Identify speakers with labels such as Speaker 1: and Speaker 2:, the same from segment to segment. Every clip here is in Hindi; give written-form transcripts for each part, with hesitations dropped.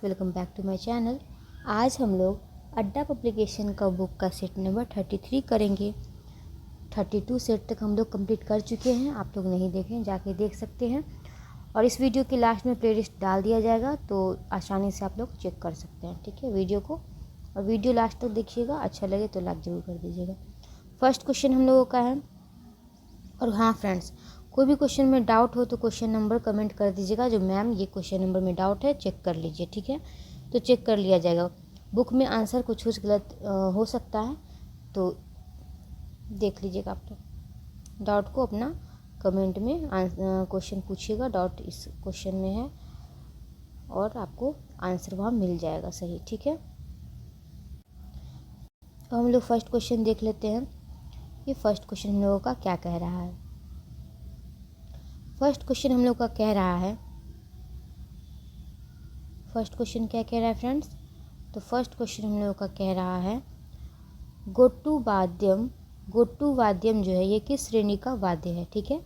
Speaker 1: Welcome back to my channel. आज हम लोग अड्डा पब्लिकेशन का बुक का सेट नंबर 33 करेंगे। 32 सेट तक हम लोग कंप्लीट कर चुके हैं। आप लोग नहीं देखें जाके देख सकते हैं, और इस वीडियो के लास्ट में प्लेलिस्ट डाल दिया जाएगा तो आसानी से आप लोग चेक कर सकते हैं। ठीक है, वीडियो को और वीडियो लास्ट तक देखिएगा। अच्छा लगे तो लाइक ज़रूर कर दीजिएगा। फर्स्ट क्वेश्चन हम लोगों का है, और हाँ फ्रेंड्स, कोई भी क्वेश्चन में डाउट हो तो क्वेश्चन नंबर कमेंट कर दीजिएगा, जो मैम ये क्वेश्चन नंबर में डाउट है चेक कर लीजिए। ठीक है, तो चेक कर लिया जाएगा। बुक में आंसर कुछ गलत हो सकता है, तो देख लीजिएगा। आप तो डाउट को अपना कमेंट में क्वेश्चन पूछिएगा, डाउट इस क्वेश्चन में है, और आपको आंसर वहाँ मिल जाएगा सही। ठीक है, तो हम लोग फर्स्ट क्वेश्चन देख लेते हैं। ये फर्स्ट क्वेश्चन हम लोगों का क्या कह रहा है। फर्स्ट क्वेश्चन हम लोग का कह रहा है, फर्स्ट क्वेश्चन क्या कह रहा है फ्रेंड्स? तो फर्स्ट क्वेश्चन हम लोगों का कह रहा है गोट्टू वाद्यम। गोट्टू वाद्यम जो है ये किस श्रेणी का वाद्य है? ठीक है,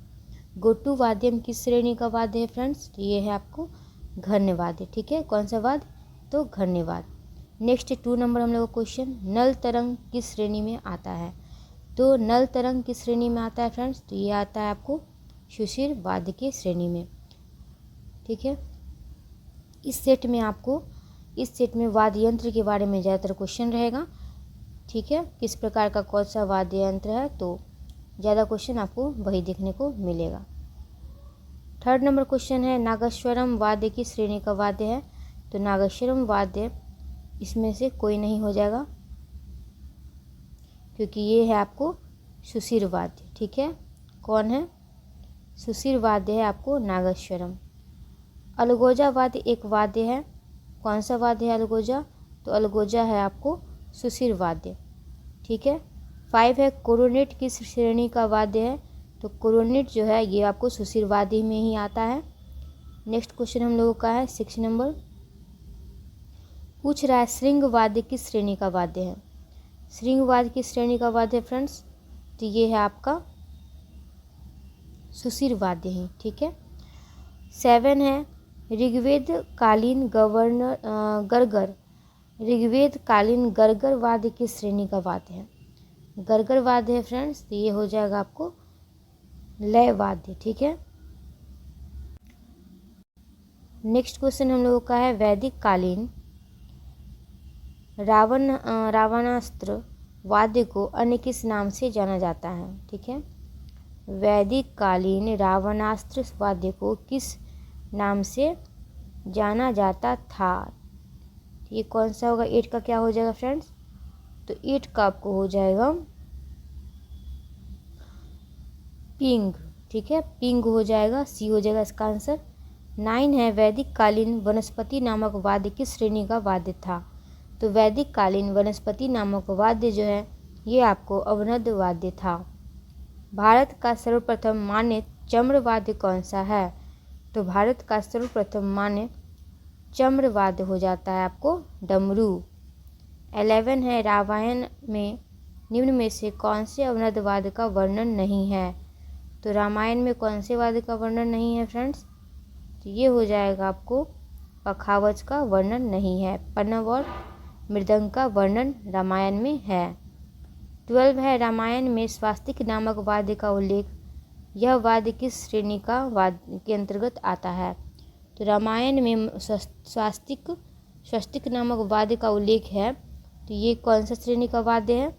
Speaker 1: गोट्टू वाद्यम किस श्रेणी का वाद्य है फ्रेंड्स? तो ये है आपको घन्य वाद्य। ठीक है, कौन सा वाद्य? तो घन्य वाद्य। नेक्स्ट 2 नंबर हम लोग का क्वेश्चन, नल तरंग किस श्रेणी में आता है? तो नल तरंग किस श्रेणी में आता है फ्रेंड्स? तो ये आता है आपको सुशिर वाद्य की श्रेणी में। ठीक है, इस सेट में वाद्य यंत्र के बारे में ज़्यादातर क्वेश्चन रहेगा। ठीक है, किस प्रकार का कौन सा वाद्य यंत्र है, तो ज़्यादा क्वेश्चन आपको वही देखने को मिलेगा। थर्ड नंबर क्वेश्चन है, नागेश्वरम वाद्य की श्रेणी का वाद्य है? तो नागेश्वरम वाद्य इसमें से कोई नहीं हो जाएगा, क्योंकि ये है आपको सुशिर वाद्य। ठीक है, कौन है? सुशिर वाद्य है आपको नागेश्वरम। अलगोजा वाद्य एक वाद्य है, कौन सा वाद्य है अलगोजा? तो अलगोजा है आपको सुशिर वाद्य। ठीक है, 5 है, कोरोनेट किस श्रेणी का वाद्य है? तो कोरोनेट जो है ये आपको सुशिर वाद्य में ही आता है। नेक्स्ट क्वेश्चन हम लोगों का है 6 नंबर, पूछ रहा है श्रृंग वाद्य किस श्रेणी का वाद्य है? श्रृंग वाद्य किस श्रेणी का वाद्य है फ्रेंड्स? तो ये है आपका सुशिर वाद्य ही। ठीक है, 7 है, ऋग्वेद कालीन गरगर। ऋग्वेद कालीन गरगर वाद्य किस श्रेणी का वाद्य है? गरगर वाद्य है फ्रेंड्स, तो ये हो जाएगा आपको लय वाद्य। ठीक है, नेक्स्ट क्वेश्चन हम लोगों का है, वैदिक कालीन रावणास्त्र वाद्य को अन्य किस नाम से जाना जाता है? ठीक है, वैदिक कालीन रावणास्त्र वाद्य को किस नाम से जाना जाता था? ये कौन सा होगा? 8 का क्या हो जाएगा फ्रेंड्स? तो 8 का आपको हो जाएगा पिंग। ठीक है, पिंग हो जाएगा, सी हो जाएगा इसका आंसर। 9 है, वैदिक कालीन वनस्पति नामक वाद्य किस श्रेणी का वाद्य था? तो वैदिक कालीन वनस्पति नामक वाद्य जो है ये आपको अवनद वाद्य था। भारत का सर्वप्रथम मान्य चम्र वाद्य कौन सा है? तो भारत का सर्वप्रथम मान्य चम्र वाद्य हो जाता है आपको डमरू। 11 है, रामायण में निम्न में से कौन से अवनद वाद्य का वर्णन नहीं है? तो रामायण में कौन से वाद्य का वर्णन नहीं है फ्रेंड्स? तो ये हो जाएगा आपको पखावज का वर्णन नहीं है। पन्नव और मृदंग का वर्णन रामायण में है। 12 है, रामायण में स्वास्तिक नामक वाद्य का उल्लेख, यह वाद्य किस श्रेणी का वाद्य के अंतर्गत आता है? तो रामायण में स्वस्तिक नामक वाद्य का उल्लेख है, तो ये कौन सा श्रेणी का वाद्य है?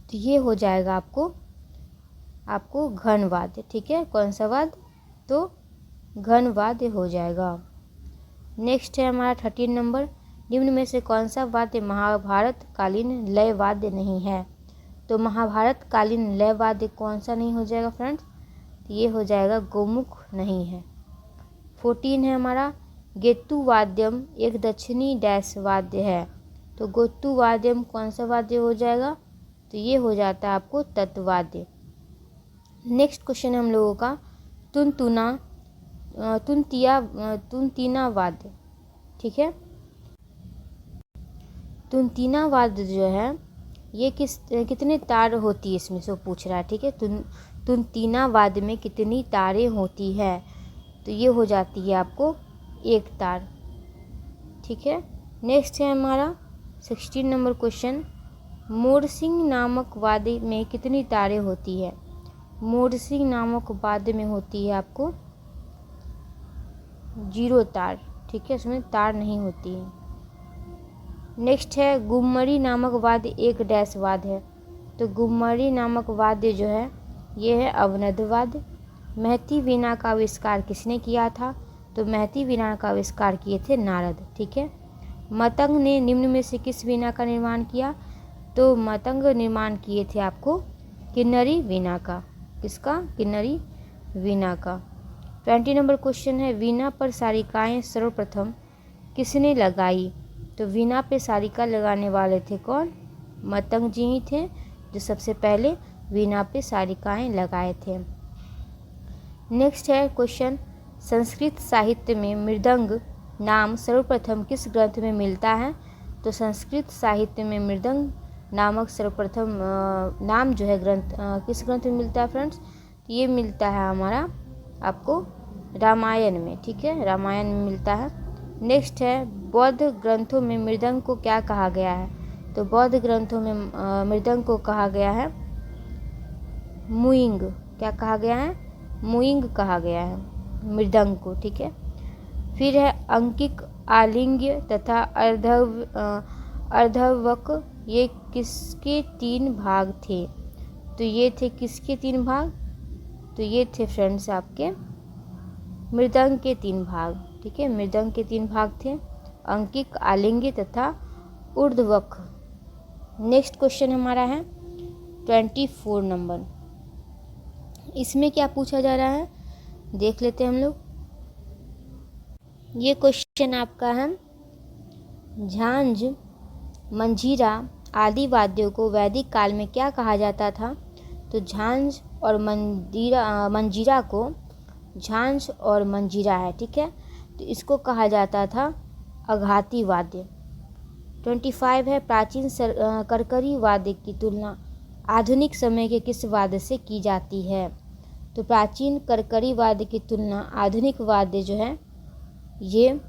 Speaker 1: तो ये हो जाएगा आपको घन वाद्य। ठीक है, कौन सा वाद्य? तो घन वाद्य हो जाएगा। नेक्स्ट है हमारा 13 नंबर, निम्न में से कौन सा वाद्य महाभारत कालीन लय वाद्य नहीं है? तो महाभारत कालीन लय वाद्य कौन सा नहीं हो जाएगा फ्रेंड्स? तो ये हो जाएगा गोमुख नहीं है। 14 है हमारा, गेत्तु वाद्यम एक दक्षिणी डैश वाद्य है। तो गोत्तु वाद्यम कौन सा वाद्य हो जाएगा? तो ये हो जाता है आपको तत्वाद्य। नेक्स्ट क्वेश्चन हम लोगों का तुनतीना वाद्य। ठीक है, तुनतीना वाद्य जो है ये कितने तार होती है इसमें से पूछ रहा है। ठीक है, तुनतीना वाद्य में कितनी तारें होती है? तो ये हो जाती है आपको 1 तार। ठीक है। नेक्स्ट है हमारा 16 नंबर क्वेश्चन, मोरसिंह नामक वाद्य में कितनी तारें होती है? मोरसिंह नामक वाद्य में होती है आपको 0 तार, ठीक है, इसमें तार नहीं होती है। नेक्स्ट है गुम्मरी नामक वाद्य एक डैश वाद्य है। तो गुम्मरी नामक वाद्य जो है ये है अवनद वाद्य। महती वीणा का आविष्कार किसने किया था? तो महती वीणा का आविष्कार किए थे नारद, ठीक है। मतंग ने निम्न में से किस वीणा का निर्माण किया? तो मतंग निर्माण किए थे आपको किन्नरी वीणा का। किसका? किन्नरी वीणा का। 20 नंबर क्वेश्चन है, वीणा पर सारिकाएँ सर्वप्रथम किसने लगाई? तो वीणा पे सारिका लगाने वाले थे कौन? मतंग जी ही थे, जो सबसे पहले वीणा पे सारिकाएँ लगाए थे। नेक्स्ट है क्वेश्चन, संस्कृत साहित्य में मृदंग नाम सर्वप्रथम किस ग्रंथ में मिलता है? तो संस्कृत साहित्य में मृदंग नामक सर्वप्रथम नाम जो है ग्रंथ किस ग्रंथ में मिलता है फ्रेंड्स? तो ये मिलता है हमारा आपको रामायण में, ठीक है, रामायण में मिलता है। नेक्स्ट है, बौद्ध ग्रंथों में मृदंग को क्या कहा गया है? तो बौद्ध ग्रंथों में मृदंग को कहा गया है मुइंग। क्या कहा गया है? मुइंग कहा गया है मृदंग को, ठीक है। फिर है अंकिक, आलिंग्य तथा अर्धवक, ये किसके 3 भाग थे? तो ये थे किसके 3 भाग? तो ये थे फ्रेंड्स आपके मृदंग के 3 भाग, ठीक है, मृदंग के 3 भाग थे, अंकिक, आलिंग्य तथा ऊर्ध्वक। नेक्स्ट क्वेश्चन हमारा है 24 नंबर। इसमें क्या पूछा जा रहा है देख लेते हैं हम लोग। ये क्वेश्चन आपका है, झांझ, मंजीरा आदि वाद्यों को वैदिक काल में क्या कहा जाता था? तो झांझ और मंजीरा को, झांझ और मंजीरा है, ठीक है, तो इसको कहा जाता था आघाती वाद्य। 25 है, प्राचीन करकरी वाद्य की तुलना आधुनिक समय के किस वाद्य से की जाती है? तो प्राचीन करकरी वाद्य की तुलना आधुनिक वाद्य जो है ये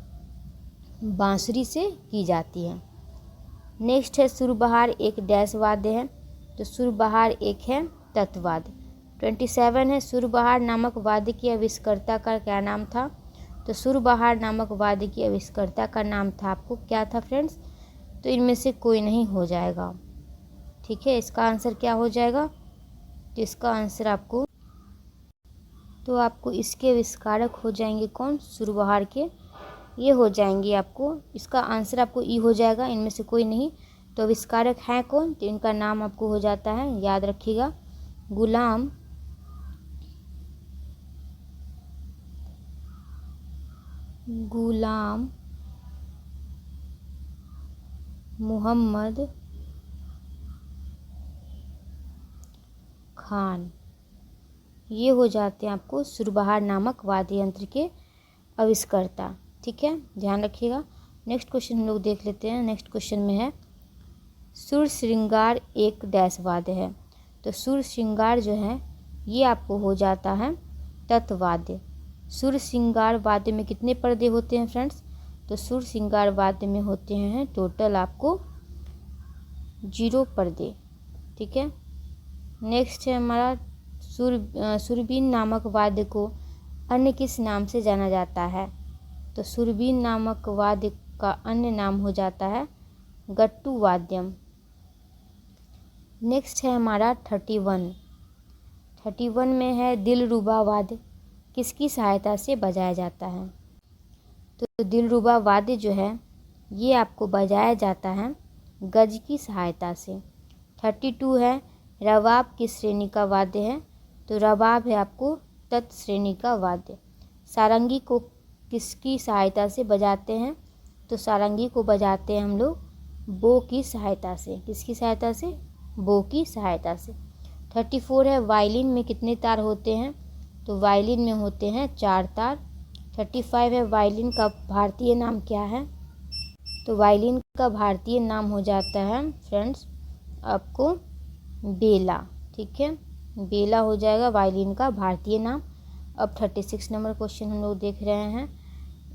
Speaker 1: बांसुरी से की जाती है। नेक्स्ट है, सुरबहार एक डैश वाद्य है। तो सुरबहार एक है तत्वाद्य। 27 है, सुरबहार नामक वाद्य की आविष्कर्ता का क्या नाम था? तो सुरबहार नामक वाद्य की आविष्कर्ता का नाम था आपको क्या था फ्रेंड्स? तो इनमें से कोई नहीं हो जाएगा, ठीक है, इसका आंसर क्या हो जाएगा? तो इसका आंसर आपको इसके आविष्कारक हो जाएंगे कौन? सुरबहार के ये हो जाएंगे आपको, इसका आंसर आपको ई हो जाएगा, इनमें से कोई नहीं। तो आविष्कारक हैं कौन? तो इनका नाम आपको हो जाता है, याद रखिएगा, गुलाम मोहम्मद खान। ये हो जाते हैं आपको सुरबहार नामक वाद्य यंत्र के आविष्कर्ता, ठीक है, ध्यान रखिएगा। नेक्स्ट क्वेश्चन हम लोग देख लेते हैं। नेक्स्ट क्वेश्चन में है, सुर श्रृंगार एक डैश वाद्य है। तो सुर श्रृंगार जो है ये आपको हो जाता है तत्वाद्य। सुर श्रृंगार वाद्य में कितने पर्दे होते हैं फ्रेंड्स? तो सुर श्रृंगार वाद्य में होते हैं टोटल आपको 0 पर्दे, ठीक है। नेक्स्ट है हमारा सुरबीन नामक वाद्य को अन्य किस नाम से जाना जाता है? तो सुरबीन नामक वाद्य का अन्य नाम हो जाता है गट्टू वाद्यम। नेक्स्ट है हमारा 31 में है, दिलरुबा वाद्य किसकी सहायता से बजाया जाता है? तो दिलरुबा वाद्य जो है ये आपको बजाया जाता है गज की सहायता से। 32 है, रबाब किस श्रेणी का वाद्य है? तो रबाब है आपको तत् श्रेणी का वाद्य। सारंगी को किसकी सहायता से बजाते हैं? तो सारंगी को बजाते हैं हम लोग बो की सहायता से। किसकी सहायता से? बो की सहायता से। 34 है, वायलिन में कितने तार होते हैं? तो वायलिन में होते हैं 4 तार। 35 है, वायलिन का भारतीय नाम क्या है? तो वायलिन का भारतीय नाम हो जाता है फ्रेंड्स आपको बेला, ठीक है, बेला हो जाएगा वायलिन का भारतीय नाम। अब 36 नंबर क्वेश्चन हम लोग देख रहे हैं,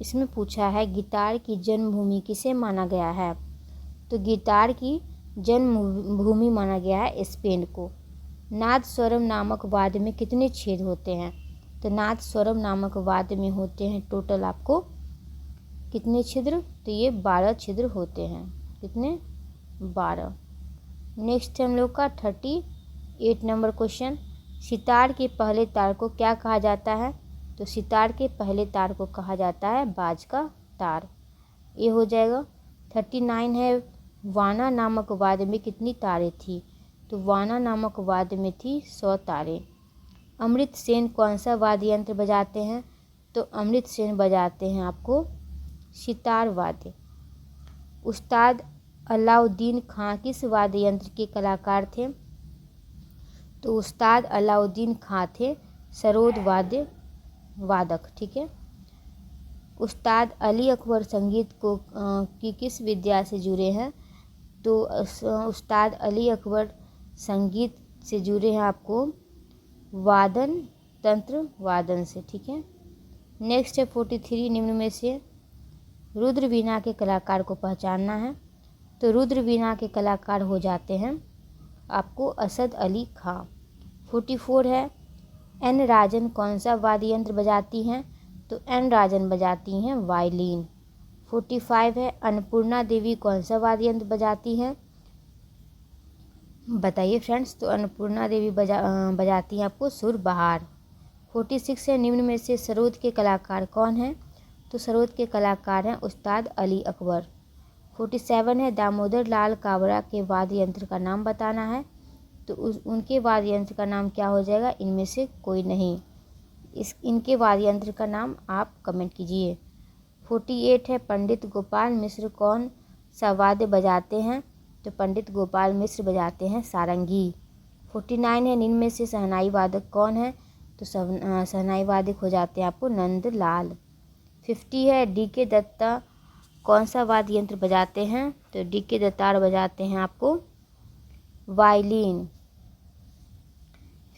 Speaker 1: इसमें पूछा है गिटार की जन्मभूमि किसे माना गया है। तो गिटार की जन्मभूमि माना गया है स्पेन को। नाद स्वरम नामक वाद्य में कितने छेद होते हैं। तो नाद स्वरम नामक वाद्य में होते हैं टोटल आपको कितने छिद्र। तो ये 12 छिद्र होते हैं। कितने 12। नेक्स्ट हम लोग का 38 नंबर क्वेश्चन। सितार के पहले तार को क्या कहा जाता है। तो सितार के पहले तार को कहा जाता है बाज का तार। ये हो जाएगा। 39 है वाना नामक वाद्य में कितनी तारें थी। तो वाना नामक वाद्य में थी 100 तारें। अमृत सेन कौन सा वाद्य यंत्र बजाते हैं। तो अमृत सेन बजाते हैं आपको सितार वाद्य। उस्ताद अलाउद्दीन खां किस वाद्य यंत्र के कलाकार थे। तो उस्ताद अलाउद्दीन खां थे सरोद वाद्य वादक। ठीक है। उस्ताद अली अकबर संगीत को की किस विद्या से जुड़े हैं। तो उस्ताद अली अकबर संगीत से जुड़े हैं आपको वादन तंत्र वादन से। ठीक है। नेक्स्ट है 43 निम्न में से रुद्र वीणा के कलाकार को पहचानना है। तो रुद्र वीणा के कलाकार हो जाते हैं आपको असद अली खां। 44 है एन राजन कौन सा वाद्य यंत्र बजाती हैं। तो एन राजन बजाती हैं वायलिन। 45 है अन्नपूर्णा देवी कौन सा वाद्य यंत्र बजाती हैं। बताइए फ्रेंड्स। तो अन्नपूर्णा देवी बजाती हैं आपको सुर बहार। 46 है निम्न में से सरोद के कलाकार कौन हैं। तो सरोद के कलाकार हैं उस्ताद अली अकबर। 47 है दामोदर लाल काबरा के वाद्य यंत्र का नाम बताना है। तो उनके वाद्य यंत्र का नाम क्या हो जाएगा। इनमें से कोई नहीं। इनके वाद्य यंत्र का नाम आप कमेंट कीजिए। 48 है पंडित गोपाल मिश्र कौन सा वाद्य बजाते हैं। तो पंडित गोपाल मिश्र बजाते हैं सारंगी। 49 है निम्न में से शहनाई वादक कौन है। तो शहनाई वादक हो जाते हैं आपको नंदलाल। 50 है डी.के. दत्ता कौन सा वाद्य यंत्र बजाते हैं। तो डी.के. दत्तार बजाते हैं आपको वायलिन।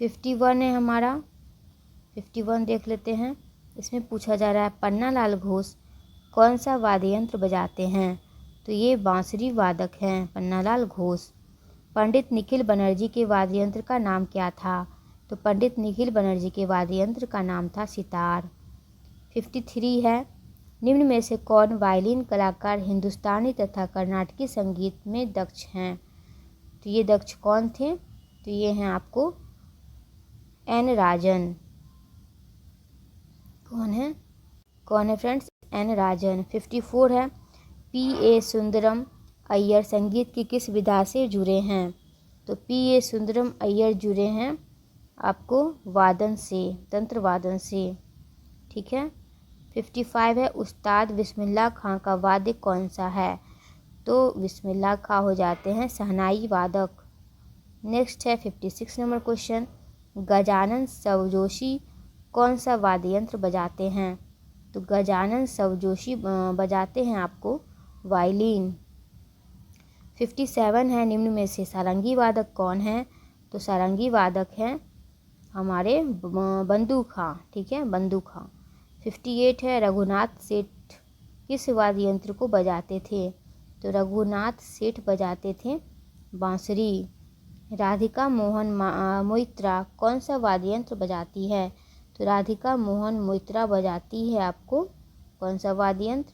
Speaker 1: 51 है हमारा 51 देख लेते हैं। इसमें पूछा जा रहा है पन्नालाल घोष कौन सा वाद्य यंत्र बजाते हैं। तो ये बांसुरी वादक हैं पन्नालाल घोष। पंडित निखिल बनर्जी के वाद्य यंत्र का नाम क्या था। तो पंडित निखिल बनर्जी के वाद्य यंत्र का नाम था सितार। 53 है निम्न में से कौन वायलिन कलाकार हिंदुस्तानी तथा कर्नाटकी संगीत में दक्ष हैं। तो ये दक्ष कौन थे। तो ये हैं आपको एन राजन। कौन है फ्रेंड्स एन राजन। 54 है पी.ए. सुंदरम अय्यर संगीत की किस विधा से जुड़े हैं। तो पी.ए. सुंदरम अय्यर जुड़े हैं आपको वादन से तंत्र वादन से। ठीक है। 55 है उस्ताद बिस्मिल्लाह खां का वाद्य कौन सा है। तो बिस्मिल्लाह खां हो जाते हैं शहनाई वादक। नेक्स्ट है 56 नंबर क्वेश्चन। गजानन सवजोशी कौन सा वाद्य यंत्र बजाते हैं। तो गजानन सवजोशी बजाते हैं आपको वायलिन। 57 है निम्न में से सारंगी वादक कौन है। तो सारंगी वादक हैं हमारे बंदू खां। ठीक है बंदू खां। 58 है रघुनाथ सेठ किस वाद्य यंत्र को बजाते थे। तो रघुनाथ सेठ बजाते थे बांसुरी। राधिका मोहन मोइत्रा कौन सा वाद्य यंत्र बजाती है। तो राधिका मोहन मोइत्रा बजाती है आपको कौन सा वाद्य यंत्र।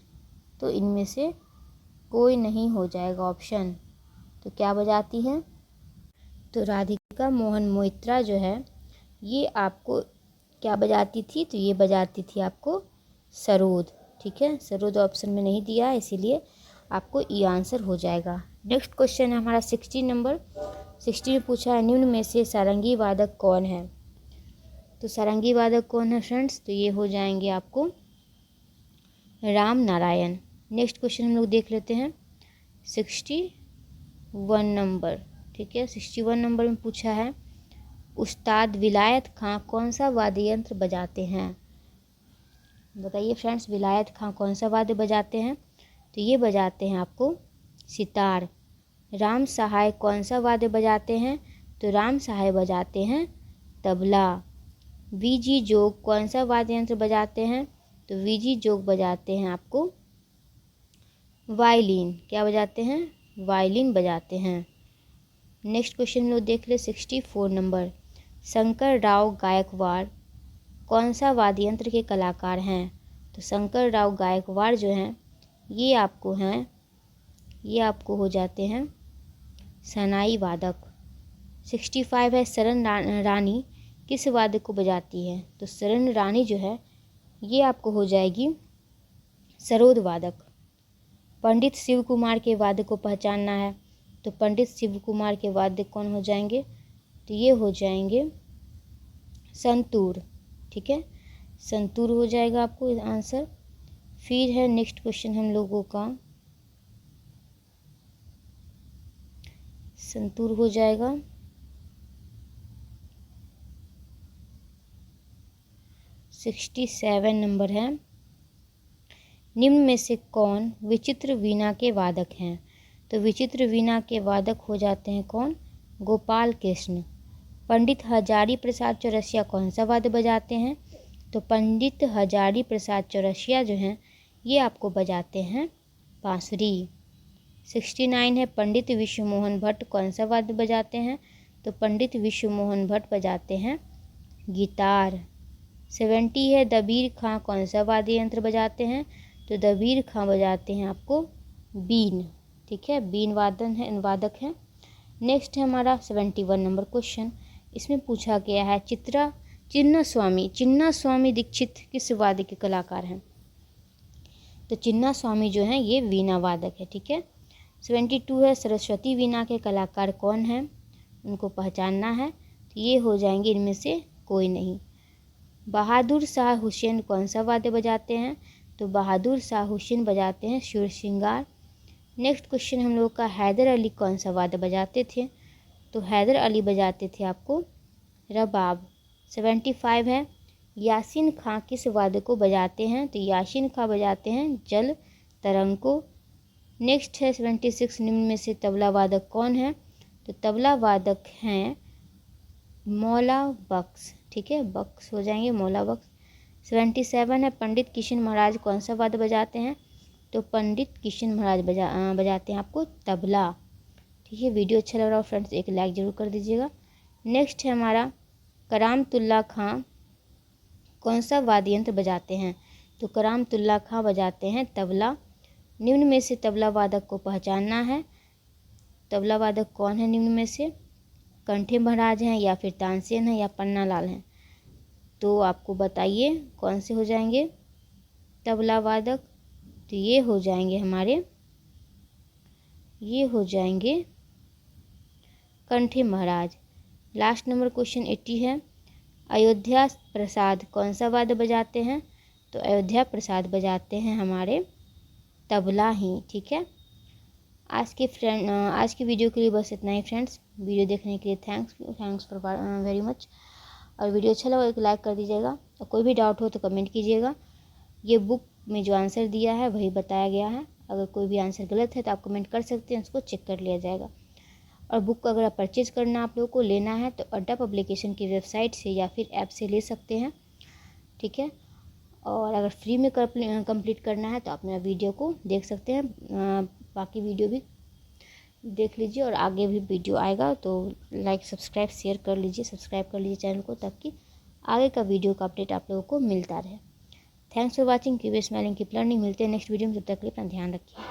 Speaker 1: तो इनमें से कोई नहीं हो जाएगा ऑप्शन। तो क्या बजाती हैं। तो राधिका मोहन मोइत्रा जो है ये आपको क्या बजाती थी। तो ये बजाती थी आपको सरोद। ठीक है सरोद ऑप्शन में नहीं दिया है इसीलिए आपको ये आंसर हो जाएगा। नेक्स्ट क्वेश्चन है हमारा 60 नंबर। 60 में पूछा है निम्न में से सारंगी वादक कौन है। तो सारंगी वादक कौन है फ्रेंड्स। तो ये हो जाएंगे आपको राम नारायण। नेक्स्ट क्वेश्चन हम लोग देख लेते हैं 61 नंबर। ठीक है 61 नंबर में पूछा है उस्ताद विलायत खां कौन सा वाद्य यंत्र बजाते हैं। बताइए फ्रेंड्स विलायत खां कौन सा वाद्य बजाते हैं। तो ये बजाते हैं आपको सितार। राम सहाय कौन सा वाद्य बजाते हैं। तो राम सहाय बजाते हैं तबला। वी.जी. जोग कौन सा वाद्य यंत्र बजाते हैं। तो वीजी जोग बजाते हैं आपको वायलिन। क्या बजाते हैं? वायलिन बजाते हैं। नेक्स्ट क्वेश्चन हम लोग देख ले 64 नंबर। शंकर राव गायकवाड़ कौन सा वाद्य यंत्र के कलाकार हैं? तो शंकर राव गायकवाड़ जो हैं ये आपको हो जाते हैं शहनाई वादक। 65 है शरण रानी किस वाद्य को बजाती है? तो शरण रानी जो है ये आपको हो जाएगी सरोद वादक। पंडित शिव कुमार के वाद्य को पहचानना है, तो पंडित शिव कुमार के वाद्य कौन हो जाएंगे? तो ये हो जाएंगे संतूर। ठीक है, संतूर हो जाएगा आपको आंसर। फिर है नेक्स्ट क्वेश्चन हम लोगों का, संतूर हो जाएगा 67 नंबर है। निम्न में से कौन विचित्र वीणा के वादक हैं? तो विचित्र वीणा के वादक हो जाते हैं कौन? गोपाल कृष्ण। पंडित हजारी प्रसाद चौरसिया कौन सा वाद्य बजाते हैं? तो पंडित हजारी प्रसाद चौरसिया जो हैं ये आपको बजाते हैं बांसुरी। 69 है पंडित विश्वमोहन भट्ट कौन सा वाद्य बजाते हैं? तो पंडित विश्वमोहन भट्ट बजाते हैं गिटार। 70 है दबीर खां कौन सा वाद्य यंत्र बजाते हैं? तो दबीर खां बजाते हैं आपको बीन। ठीक है, बीन वादक है। नेक्स्ट है हमारा 71 नंबर क्वेश्चन। इसमें पूछा गया है चिन्ना स्वामी दीक्षित किस वाद्य के कलाकार हैं? तो चिन्ना स्वामी जो हैं ये वीणा वादक है। ठीक है, 72 है सरस्वती वीणा के कलाकार कौन हैं? उनको पहचानना है, तो ये हो जाएंगे इनमें से कोई नहीं। बहादुर शाह हुसैन कौन सा वाद्य बजाते हैं? तो बहादुर शाह हुसैन बजाते हैं सुर श्रृंगार। नेक्स्ट क्वेश्चन हम लोग का हैदर अली कौन सा वाद्य बजाते थे? तो हैदर अली बजाते थे आपको रबाब। 75 है यासीन खां किस वाद्य को बजाते हैं? तो यासीन खां बजाते हैं जल तरंग को। नेक्स्ट है 76 निम्न में से तबला वादक कौन है? तो तबला वादक हैं मौला बख्श। ठीक है, बख्श हो जाएंगे मौला बख्श। 77 है पंडित किशन महाराज कौन सा वाद्य बजाते हैं? तो पंडित किशन महाराज बजाते हैं आपको तबला। ठीक है, वीडियो अच्छा लग रहा हो फ्रेंड्स एक लाइक ज़रूर कर दीजिएगा। नेक्स्ट है हमारा करामतुल्ला खां कौन सा वाद्य यंत्र बजाते हैं? तो करामतुल्ला खां बजाते हैं तबला। निम्न में से तबला वादक को पहचानना है, तबला वादक कौन है निम्न में से? कंठे महाराज हैं या फिर तानसेन हैं या पन्ना लाल हैं? तो आपको बताइए कौन से हो जाएंगे तबला वादक? तो ये हो जाएंगे कंठे महाराज। लास्ट नंबर क्वेश्चन 80 है अयोध्या प्रसाद कौन सा वाद्य बजाते हैं? तो अयोध्या प्रसाद बजाते हैं हमारे तबला ही। ठीक है, आज की वीडियो के लिए बस इतना ही फ्रेंड्स। वीडियो देखने के लिए थैंक्स फॉर वेरी मच। और वीडियो अच्छा लगा एक लाइक कर दीजिएगा, और कोई भी डाउट हो तो कमेंट कीजिएगा। ये बुक में जो आंसर दिया है वही बताया गया है, अगर कोई भी आंसर गलत है तो आप कमेंट कर सकते हैं, उसको चेक कर लिया जाएगा। और बुक को अगर परचेज़ करना आप लोगों को लेना है तो अड्डा पब्लिकेशन की वेबसाइट से या फिर ऐप से ले सकते हैं। ठीक है, और अगर फ्री में कंप्लीट करना है तो आप मेरा वीडियो को देख सकते हैं, बाकी वीडियो भी देख लीजिए। और आगे भी वीडियो आएगा तो लाइक सब्सक्राइब शेयर कर लीजिए, सब्सक्राइब कर लीजिए चैनल को, ताकि आगे का वीडियो का अपडेट आप लोगों को मिलता रहे। Thanks for watching, keep smiling keep learning. मिलते हैं नेक्स्ट वीडियो में, तब तक के लिए अपना ध्यान रखिए।